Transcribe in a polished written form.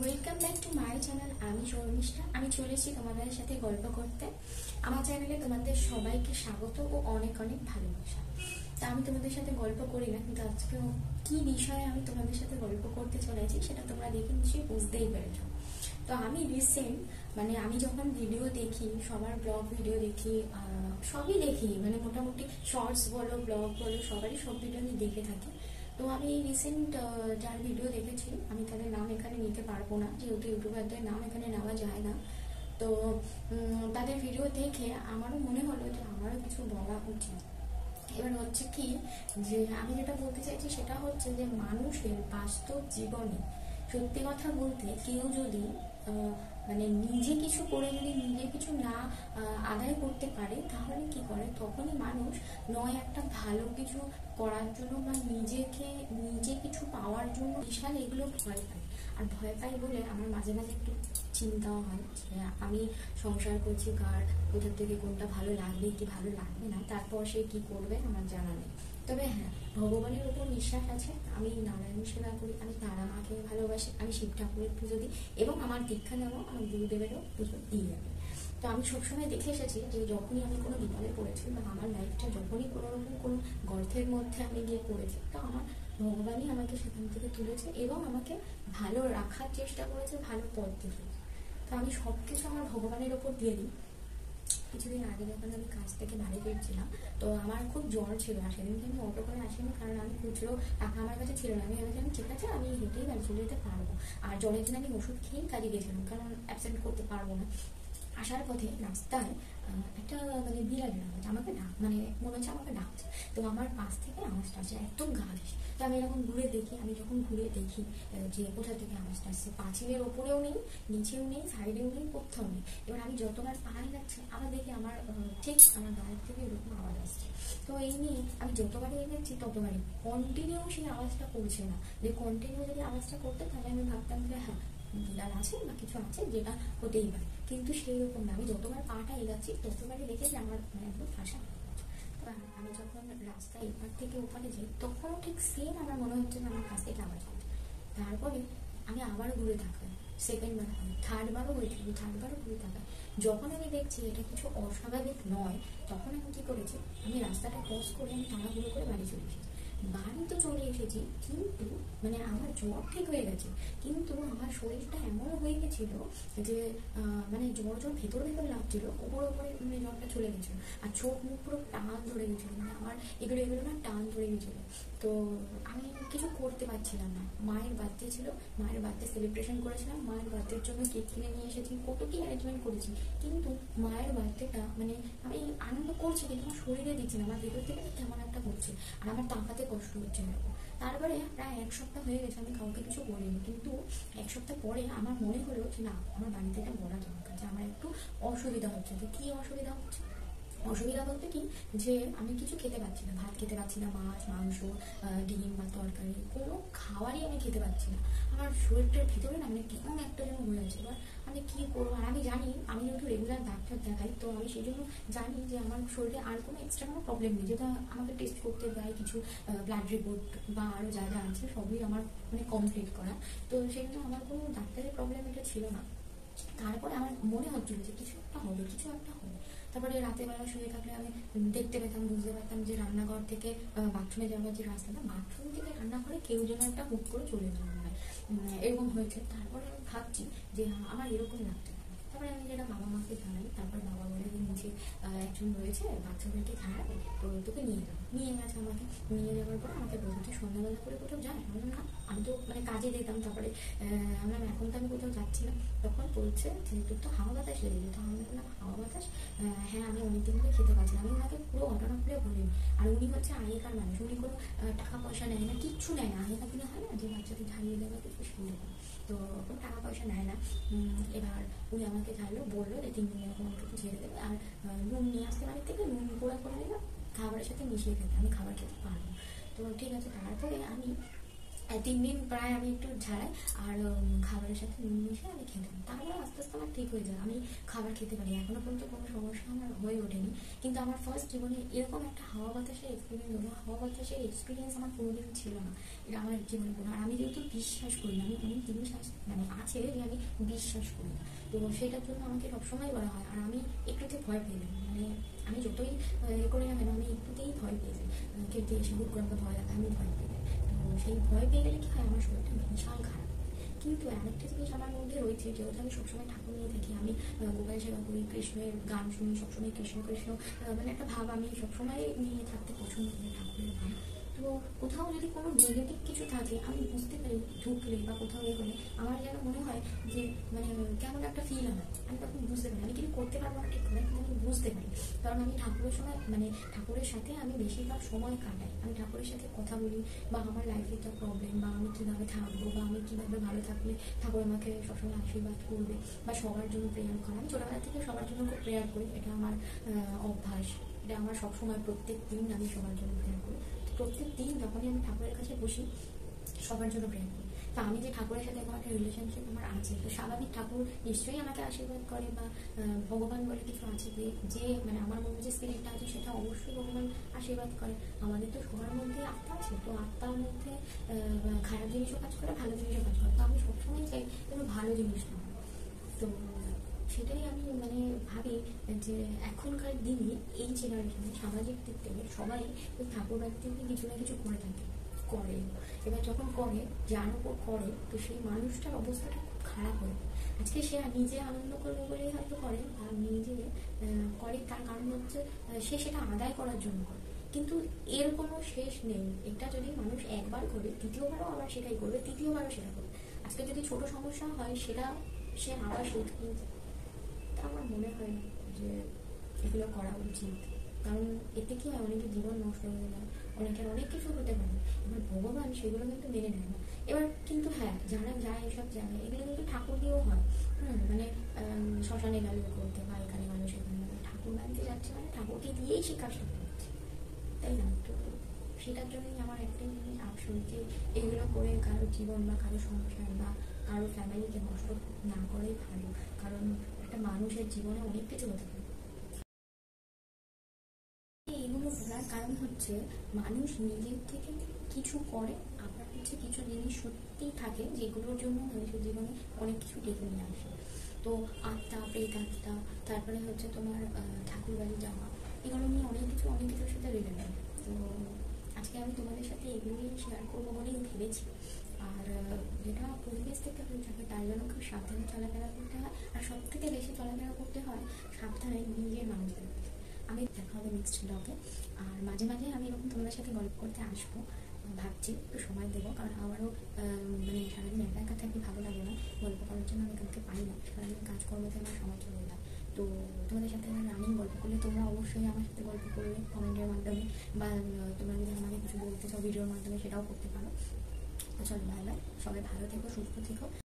Welcome back to my channel. আমি শর্মিষ্ঠা। আমি চলে এসেছি তোমাদের সাথে গল্প করতে। আমার চ্যানেলে তোমাদের সবাইকে স্বাগত ও অনেক অনেক ভালোবাসা। তা আমি তোমাদের সাথে গল্প করি না, কিন্তু আজকে কি বিষয়ে আমি তোমাদের সাথে গল্প করতে চলেছি সেটা তোমরা দেখে নিশ্চয়ই বুঝতেই পেরেছো। তো আমি রিসেন্ট আমি যখন ভিডিও দেখি, সবার ব্লগ ভিডিও দেখি, সবই দেখি, মোটামুটি শর্টস বলো ব্লগ বলো সবারই সব ভিডিও আমি দেখে থাকি। তো আমি রিসেন্ট যার ভিডিও দেখেছি, আমি তাদের নাম এখানে নিতে পারবো না, যেহেতু ইউটিউবারদের নাম এখানে নেওয়া যায় না। তো তাদের ভিডিও দেখে আমারও মনে হলো যে আমারও কিছু বলা উচিত। এবার হচ্ছে কি, যে আমি যেটা বলতে চাইছি সেটা হচ্ছে যে মানুষের বাস্তব জীবনে সত্যি কথা বলতে কেউ যদি নিজে কিছু করে যদি নিজে কিছু না আদায় করতে পারে, তাহলে কি করে, তখনই মানুষ নয় একটা ভালো কিছু করার জন্য বা নিজে কিছু পাওয়ার জন্য বিশাল এগুলো ভয় পায়। আর ভয় পাই বলে আমার মাঝে মাঝে একটু চিন্তাও হয় যে আমি সংসার করছি, কার কোথা থেকে কোনটা ভালো লাগবে কি ভালো লাগবে না, তারপর সে কি করবে আমার জানা নেই। তবে হ্যাঁ, ভগবানের উপর বিশ্বাস আছে। আমি নারায়ণ সেবা করি, আমি তারা মাকে ভালোবাসি, আমি শিব ঠাকুরের পুজো দিই এবং আমার দীক্ষা নেওয়া আমার গুরুদেবেরও পুজো দিয়ে যাবে। তো আমি সবসময় দেখে এসেছি যে যখনই আমি কোনো বিপদে পড়েছি বা আমার লাইফটা যখনই কোনো রকম কোনো গর্তের মধ্যে আমি গিয়ে পড়েছি, তো আমার ভগবানই আমাকে সেখান থেকে তুলেছে এবং আমাকে ভালো রাখার চেষ্টা করেছে, ভালো পথ দেখিয়েছে। তো আমি সবকিছু আমার ভগবানের ওপর দিয়ে দিই। কিছুদিন আগে যখন আমি কাজ থেকে বাড়ি ফিরছিলাম, তো আমার খুব জ্বর ছিল, আর সেদিনকে আমি অটো করে আসিনি, কারণ আমি খুচরো টাকা আমার কাছে ছিল না। আমি ভেবেছিলাম ঠিক আছে, আমি হেঁটেই বাড়ি চলে যেতে পারবো। আর জ্বরের দিন আমি ওষুধ খেয়েই কাজে গেছিলাম, কারণ অ্যাবসেন্ট করতে পারবো না। আসার পথে রাস্তায় একটা বিড়াল বেরোচ্ছে, আমাকে মনে হচ্ছে আমাকে ডাকছে। তো আমার পাশ থেকে আওয়াজটা আসছে, একদম গা ঘেঁষে। তো আমি এরকম ঘুরে দেখি, যখন ঘুরে দেখি যে কোথা থেকে আওয়াজটা আসছে, পাঁচিলের ওপরেও নেই, নিচেও নেই, সাইডেও নেই, কোথাও নেই। এবার আমি যতবার পায়ে যাচ্ছি আবার দেখি আমার ঠিক আমার গায়ের থেকে এরকম আওয়াজ আসছে। তো এই নিয়ে আমি যতবারই যাচ্ছি ততবারই কন্টিনিউ সেই আওয়াজটা করছে না। যে কন্টিনিউ যদি আওয়াজটা করতে, তাহলে আমি ভাবতাম যে হ্যাঁ বিড়াল আছে বা কিছু আছে, যেটা হতেই পারে। কিন্তু সেই রকম না, আমি যতবার পাটা এগাচ্ছি ততবারই দেখে যে আমার একদম ফাঁসা। আমি যখন রাস্তায় এপার থেকে ওপারে যাই, তখনও ঠিক সেম আমার মনে হচ্ছে যে আমার কাছ থেকে আওয়াজ হচ্ছে। তারপরে আমি আবার ঘুরে থাকাই, সেকেন্ড বার হয়, থার্ডবারও হয়েছিল, থার্ডবারও ঘুরে থাকাই। যখন আমি দেখছি এটা কিছু অস্বাভাবিক নয়, তখন আমি কি করেছি, আমি রাস্তাটা ক্রস করে আমি তাড়াহুড়ো করে বাড়ি চলে এসেছি। বাড়ি তো চলে এসেছি, কিন্তু আমার জ্বর ঠিক হয়ে গেছে, কিন্তু আমার শরীরটা এমন হয়ে গেছিল যে জ্বর ভেতর ভেতর লাগছিল, ওপর ওপরে জ্বরটা চলে গেছিল। আর চোখ মুখ পুরো টান ধরে গেছিল, আমার এগুলো এগুলো না টান ধরে গেছিল। তো আমি কিছু করতে পারছিলাম না। মায়ের বার্থডে ছিল, মায়ের বার্থডে সেলিব্রেশন করেছিলাম, মায়ের বার্থডের জন্য কেক কিনে নিয়ে এসেছি, কত কি অ্যারেঞ্জমেন্ট করেছি, কিন্তু মায়ের বার্থডেটা আমি আনন্দ করছি, কিন্তু আমার শরীরে দিচ্ছি না, আমার ভেতর থেকে কেমন একটা করছে, আর আমার তাকাতে কষ্ট হচ্ছে এরকম। তারপরে প্রায় এক সপ্তাহ হয়ে গেছে আমি কাউকে কিছু বলিনি, কিন্তু এক সপ্তাহ পরে আমার মনে হলো যে না, আমার বাড়িতে এটা বলা দরকার যে আমার একটু অসুবিধা হচ্ছে। যে কি অসুবিধা হচ্ছে, অসুবিধা বলতে কি, যে আমি কিছু খেতে পারছি না, ভাত খেতে পারছি না, মাছ মাংস ডিম বা তরকারি কোনো খাবারই আমি খেতে পারছি না। আমার শরীরটার ভিতরে না কেমন একটা যেন হয়ে আছে। এবার আমি কি করবো, আর আমি জানি আমি যেহেতু রেগুলার ডাক্তার দেখাই, তো আমি সেই জন্য জানি যে আমার শরীরে আর কোনো এক্সট্রা কোনো প্রবলেম নেই, যেটা আমাকে টেস্ট করতে দেয় কিছু ব্লাড রিপোর্ট বা আরও যা যা আছে সবই আমার কমপ্লিট করা। তো সেজন্য আমার কোনো ডাক্তারের প্রবলেম এটা ছিল না। তারপরে আমার মনে হচ্ছিল যে কিছু একটা হবে, কিছু একটা হবে। তারপরে রাতের বেলা শুয়ে থাকলে আমি দেখতে পেতাম, বুঝতে পারতাম যে রান্নাঘর থেকে বাথরুমে যাওয়ার যে রাস্তাটা, বাথরুম থেকে রান্নাঘরে কেউ যেন একটা হুক করে চলে যাওয়া হয়, এরকম হয়েছে। তারপরে আমি ভাবছি যে আমার এরকম লাগছে। তারপরে আমি যেটা বাবা মাকে জানাই, তারপর বাবা বলে যে নিচে একজন রয়েছে, বাচ্চাদেরকে খাওয়াবে, তো তোকে নিয়ে যাবো। নিয়ে গেছে আমাকে, নিয়ে যাওয়ার পর আমাকে বলতে সন্ধ্যাবেলা করে কোথাও যায়, আমি না, আমি তো কাজে যেতাম। তারপরে আমরা এখন তো আমি কোথাও যাচ্ছি না। তখন বলছে যে তোর তো হাওয়া বাতাস লেগেছে। তো আমি বললাম হাওয়া বাতাস, হ্যাঁ আমি অনেকদিন ধরে খেতে পারছি না। আমি ওনাকে পুরো ঘটনা খুলে বলিনি। আর উনি হচ্ছে আগেকার মানুষ, উনি কোনো টাকা পয়সা নেয় না, কিচ্ছু নেয় না। আগেকার দিনে হয় না যে বাচ্চাদের ঝাড়িয়ে দেওয়া কিছু, সেরকম তো কোনো টাকা পয়সা নেয় না। এবার উনি আমাকে ঝাড়লো, বললো যে 3 দিন এরকম একটু ঝেড়ে দেবে, আর নুন নিয়ে আসতে বাড়ির থেকে, নুন পোড়া করে দিলাম, খাবারের সাথে মিশিয়ে খেতে, আমি খাবার খেতে পারবো। তো ঠিক আছে। তারপরে আমি 3 দিন প্রায় আমি একটু ঝাড়াই আর খাবারের সাথে নুন মিশিয়ে আমি খেতাম, তারপরে আস্তে আস্তে আমার ঠিক হয়ে যায়, আমি খাবার খেতে পারি। এখনো পর্যন্ত কোনো সমস্যা আমার হয়ে ওঠেনি, কিন্তু আমার ফার্স্ট জীবনে এরকম একটা হাওয়া বাতাসের এক্সপিরিয়েন্স হলো। হাওয়া বাতাসের এক্সপিরিয়েন্স আমার কোনোদিন ছিল না, এটা আমার জীবনে কোনো। আর আমি যেহেতু বিশ্বাস করি না, আমি অনেক জিনিস মানে আছে যে আমি বিশ্বাস করি না, তো সেটার জন্য আমাকে সবসময় বলা হয়। আর আমি একটুতে ভয় পেয়ে যাই, মানে আমি যতই করে না কেন আমি একটুতেই ভয় পেয়ে যাই, খেতে এসে হুট করে ভয় লাগে, আমি ভয় পেয়ে যাই। তো সেই ভয় পেয়ে গেলে কি হয়, আমার শরীরটা বিশাল খারাপ। কিন্তু আরেকটা জিনিস আমার মধ্যে রয়েছে, যেহেতু আমি সবসময় ঠাকুর নিয়ে থাকি, আমি গোপাল সেবা করি, কৃষ্ণের গান শুনি সবসময়, কৃষ্ণ কৃষ্ণ মানে একটা ভাব আমি সবসময় নিয়ে থাকতে পছন্দ করি, ঠাকুরের ভাব। তো কোথাও যদি কোনো নেগেটিভ কিছু থাকে আমি বুঝতে পারি, ঢুকলে বা কোথাও এ হলে আমার যেন মনে হয় যে মানে কেমন একটা ফিল হয়, আমি তখন বুঝতে পারি। আমি কিছু করতে পারবো না ঠিক করে, কিন্তু আমি বুঝতে পারি, কারণ আমি ঠাকুরের সময় মানে ঠাকুরের সাথে আমি বেশিরভাগ সময় কাটাই, আমি ঠাকুরের সাথে কথা বলি, বা আমার লাইফে একটা প্রবলেম, বা আমি কীভাবে থাকবো, বা আমি কীভাবে ভালো থাকলে ঠাকুর আমাকে সবসময় আশীর্বাদ করবে, বা সবার জন্য প্রেয়ার করা। আমি ছোটোবেলা থেকে সবার জন্য খুব প্রেয়ার করি, এটা আমার অভ্যাস, এটা আমার সবসময় প্রত্যেক দিন আমি সবার জন্য প্রেয়ার করি। প্রত্যেক দিন যখনই আমি ঠাকুরের কাছে বসি সবার জন্য প্রেয়ার করি। তা আমি যে ঠাকুরের সাথে এখন একটা রিলেশনশিপ আমার আছে, তো স্বাভাবিক ঠাকুর নিশ্চয়ই আমাকে আশীর্বাদ করে, বা ভগবান বলে কিছু আছে যে মানে আমার মধ্যে যে স্পিরিটটা আছে সেটা অবশ্যই ভগবান আশীর্বাদ করে। আমাদের তো সবার মধ্যে আত্মা আছে, তো আত্মার মধ্যে খারাপ জিনিসও কাজ করে, ভালো জিনিসও কাজ করে, তো আমি সবসময় চাই যেন ভালো জিনিস না হয়। তো সেটাই আমি মানে ভাবি যে এখনকার দিনে এই জেনারেশনে সামাজিক দিক থেকে সবাই ওই ঠাকুর বাড়ি থেকে কিছু না কিছু করে থাকে, করে। এবার যখন করে, যার উপর করে, তো সেই মানুষটার অবস্থাটা খুব খারাপ হয়। আজকে সে নিজে আনন্দ করবে বলেই হয়তো করে, আর নিজে করে, তার কারণ হচ্ছে সে সেটা আদায় করার জন্য করে, কিন্তু এর কোনো শেষ নেই। এটা যদি মানুষ একবার করে, দ্বিতীয়বারও আবার সেটাই করবে, তৃতীয়বারও সেটা করবে। আজকে যদি ছোট সমস্যা হয় সেটা সে আবার শুধরে যায়। তা আমার মনে হয় না যে এগুলো করা উচিত, কারণ এতে কি হয়, অনেকের জীবন নষ্ট হয়ে যায়, অনেকের অনেক কিছু হতে পারে। এবার ভগবান সেগুলো কিন্তু মেনে নেয় না। এবার কিন্তু হ্যাঁ, যারা যায় এসব জায়গায়, এগুলো কিন্তু ঠাকুর দিয়েও হয়। মানে শ্মশানে গেলে করতে হয়, এখানে গেলে সেখানে গেলে, ঠাকুর বাড়িতে যাচ্ছে মানে ঠাকুরকে দিয়েই সে কাজটা করছে, তাই না? তো সেটার জন্যই আমার একটাই জিনিস আফসোস, যে এগুলো করে কারো জীবন বা কারো সংসার বা কারো ফ্যামিলিকে নষ্ট না করেই ভালো, কারণ একটা মানুষের জীবনে অনেক কিছু হতে পারে। এইগুলো বলার কারণ হচ্ছে মানুষ নিজের থেকে কিছু করে, আবার হচ্ছে কিছু জিনিস সত্যিই থাকে যেগুলোর জন্য মানুষের জীবনে অনেক কিছু ডেকে নিয়ে আসে। তো আত্মা, প্রেত আত্মা, তারপরে হচ্ছে তোমার ঠাকুর বাড়ি যাওয়া, এগুলো নিয়ে অনেক কিছুর সাথে রিলেটেড। তো আজকে আমি তোমাদের সাথে এগুলোই শেয়ার করবো বলেই ভেবেছি। আর যেটা পরিবেশ থেকে হয়ে থাকে তার জন্য খুব সাবধানে চলাফেরা করতে হয়, আর সব থেকে বেশি চলাফেরা করতে হয় সাবধানে নিজের মানুষদের। আমি দেখা হবে নেক্সট ব্লগে, আর মাঝে মাঝে আমি এরকম তোমাদের সাথে গল্প করতে আসবো, ভাবছি একটু সময় দেবো, কারণ আমারও মানে সারাদিন একা একা থাকি, ভালো লাগে না, গল্প করার জন্য আমি কাউকে পাই না, সারাদিন কাজকর্মতে আমার সময় চলে যায়। তো তোমাদের সাথে আমার রানিং গল্প করলে তোমরা অবশ্যই আমার সাথে গল্প করবে কমেন্টের মাধ্যমে, বা তোমরা যদি আমাকে কিছু বলতে চাও ভিডিওর মাধ্যমে সেটাও করতে পারো। তো চলো, বাই বাই, সবাই ভালো থেকো, সুস্থ থেকো।